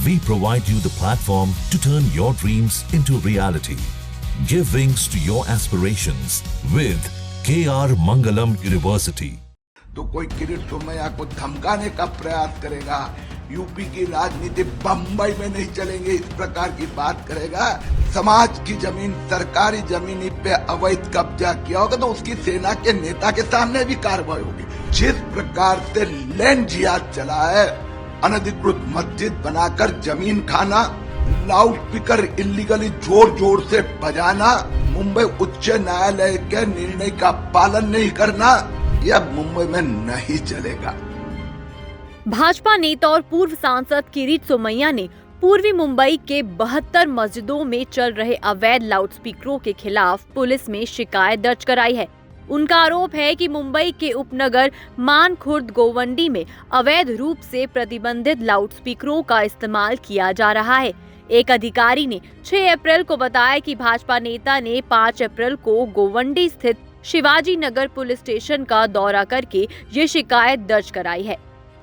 We provide you the platform to turn your dreams into reality. Give wings to your aspirations with KR Mangalam University. तो कोई किरीट सोमैया को धमकाने का प्रयास करेगा, यूपी की राजनीति बम्बई में नहीं चलेंगे, इस प्रकार की बात करेगा, समाज की जमीन, सरकारी जमीन पे अवैध कब्जा किया होगा तो उसकी सेना के नेता के सामने भी कार्रवाई होगी। जिस प्रकार से लैंड जिहाद चला है, अनधिकृत मस्जिद बनाकर जमीन खाना, लाउड स्पीकर इलीगली जोर जोर से बजाना, मुंबई उच्च न्यायालय के निर्णय का पालन नहीं करना, यह मुंबई में नहीं चलेगा। भाजपा नेता और पूर्व सांसद किरीट सोमैया ने पूर्वी मुंबई के 72 मस्जिदों में चल रहे अवैध लाउडस्पीकरों के खिलाफ पुलिस में शिकायत दर्ज कराई है। उनका आरोप है कि मुंबई के उपनगर मानखुर्द गोवंडी में अवैध रूप से प्रतिबंधित लाउडस्पीकरों का इस्तेमाल किया जा रहा है। एक अधिकारी ने 6 अप्रैल को बताया कि भाजपा नेता ने 5 अप्रैल को गोवंडी स्थित शिवाजी नगर पुलिस स्टेशन का दौरा करके ये शिकायत दर्ज कराई है।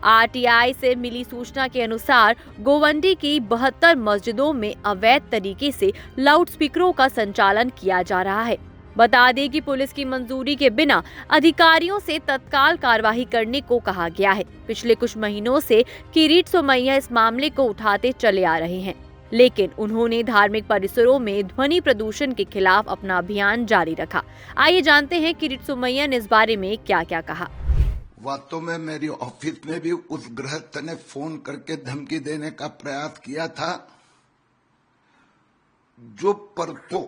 आरटीआई से मिली सूचना के अनुसार गोवंडी की 72 मस्जिदों में अवैध तरीके से लाउडस्पीकरों का संचालन किया जा रहा है। बता दें कि पुलिस की मंजूरी के बिना अधिकारियों से तत्काल कार्रवाई करने को कहा गया है। पिछले कुछ महीनों से किरीट सोमैया इस मामले को उठाते चले आ रहे हैं, लेकिन उन्होंने धार्मिक परिसरों में ध्वनि प्रदूषण के खिलाफ अपना अभियान जारी रखा। आइए जानते हैं किरीट सोमैया ने इस बारे में क्या क्या कहा। वास्तव में मेरी ऑफिस में भी उस गृहस्थ ने फोन करके धमकी देने का प्रयास किया था। जो परसों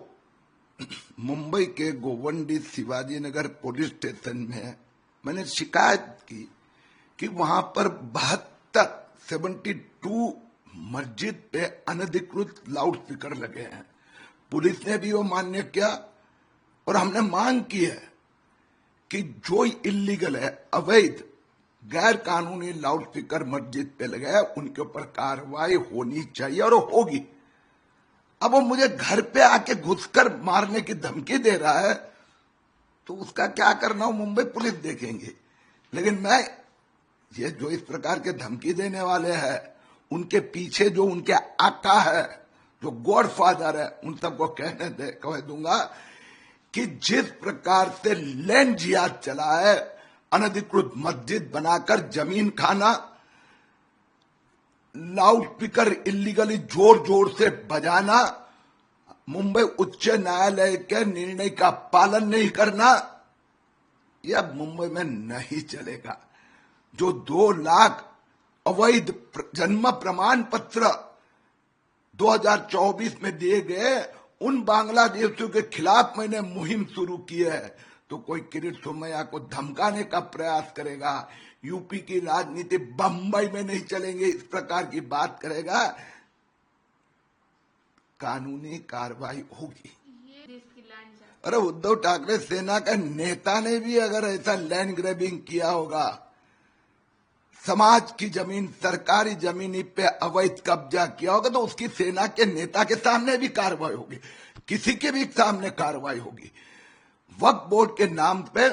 मुंबई के गोवंडी शिवाजी नगर पुलिस स्टेशन में मैंने शिकायत की कि वहां पर 72 मस्जिद पे अनधिकृत लाउड स्पीकर लगे हैं। पुलिस ने भी वो मान्य किया और हमने मांग की है कि जो इल्लीगल है, अवैध गैर कानूनी लाउड स्पीकर मस्जिद पे लगे हैं, उनके ऊपर कार्रवाई होनी चाहिए और होगी। अब वो मुझे घर पे आके घुसकर मारने की धमकी दे रहा है तो उसका क्या करना हो मुंबई पुलिस देखेंगे। लेकिन मैं ये जो इस प्रकार के धमकी देने वाले हैं, उनके पीछे जो उनके आका है, जो गॉडफादर है, उन सबको कह दूंगा कि जिस प्रकार से लैंड जिहाद चला है, अनधिकृत मस्जिद बनाकर जमीन खाना, लाउड स्पीकर इलीगली जोर जोर से बजाना, मुंबई उच्च न्यायालय के निर्णय का पालन नहीं करना, यह मुंबई में नहीं चलेगा। जो 2 लाख अवैध जन्म प्रमाण पत्र 2024 में दिए गए, उन बांग्लादेशियों के खिलाफ मैंने मुहिम शुरू की है। तो कोई किरीट सोमैया को धमकाने का प्रयास करेगा, यूपी की राजनीति बम्बई में नहीं चलेंगे, इस प्रकार की बात करेगा, कानूनी कार्रवाई होगी। अरे उद्धव ठाकरे सेना का नेता ने भी अगर ऐसा लैंड ग्रैबिंग किया होगा, समाज की जमीन, सरकारी जमीन पे अवैध कब्जा किया होगा तो उसकी सेना के नेता के सामने भी कार्रवाई होगी, किसी के भी सामने कार्रवाई होगी। वक्फ बोर्ड के नाम पे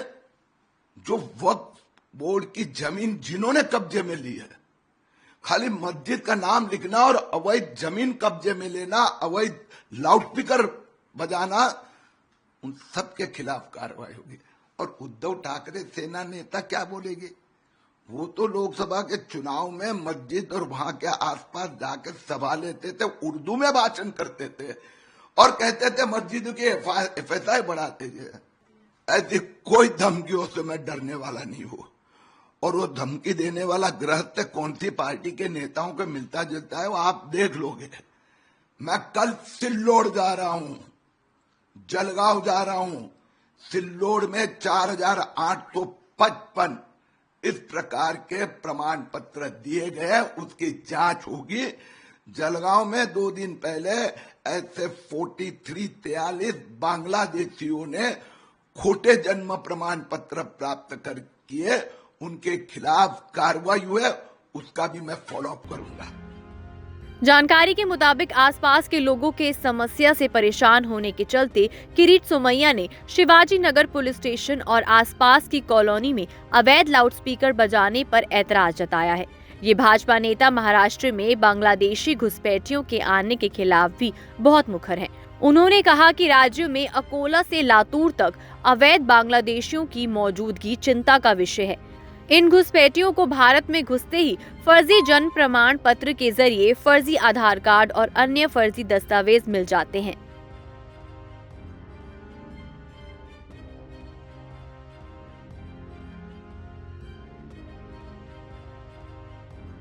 जो वक्फ बोर्ड की जमीन जिन्होंने कब्जे में ली है, खाली मस्जिद का नाम लिखना और अवैध जमीन कब्जे में लेना, अवैध लाउडस्पीकर बजाना, उन सब के खिलाफ कार्रवाई होगी। और उद्धव ठाकरे सेना नेता क्या बोलेंगे? वो तो लोकसभा के चुनाव में मस्जिद और वहां के आसपास जाकर सभा लेते थे, उर्दू में भाषण करते थे और कहते थे मस्जिद की एफएसआई बढ़ाते थे। ऐसी कोई धमकियों से मैं डरने वाला नहीं हूं। और वो धमकी देने वाला गृहस्थ कौन सी पार्टी के नेताओं को मिलता जुलता है वो आप देख लोगे। मैं कल सिल्लोड़ जा रहा हूं, जलगांव जा रहा हूं। सिल्लोड़ में 4855 इस प्रकार के प्रमाण पत्र दिए गए, उसकी जांच होगी। जलगांव में 2 दिन पहले ऐसे 43 बांग्लादेशियों ने खोटे जन्म प्रमाण पत्र प्राप्त कर किए, उनके खिलाफ कार्रवाई हुए, उसका भी मैं फॉलो अप करूंगा। जानकारी के मुताबिक आसपास के लोगों के इस समस्या से परेशान होने के चलते किरीट सोमैया ने शिवाजी नगर पुलिस स्टेशन और आसपास की कॉलोनी में अवैध लाउडस्पीकर बजाने पर ऐतराज जताया है। ये भाजपा नेता महाराष्ट्र में बांग्लादेशी घुसपैठियों के आने के खिलाफ भी बहुत मुखर हैं। उन्होंने कहा कि राज्य में अकोला से लातूर तक अवैध बांग्लादेशियों की मौजूदगी चिंता का विषय है। इन घुसपैठियों को भारत में घुसते ही फर्जी जन्म प्रमाण पत्र के जरिए फर्जी आधार कार्ड और अन्य फर्जी दस्तावेज मिल जाते हैं।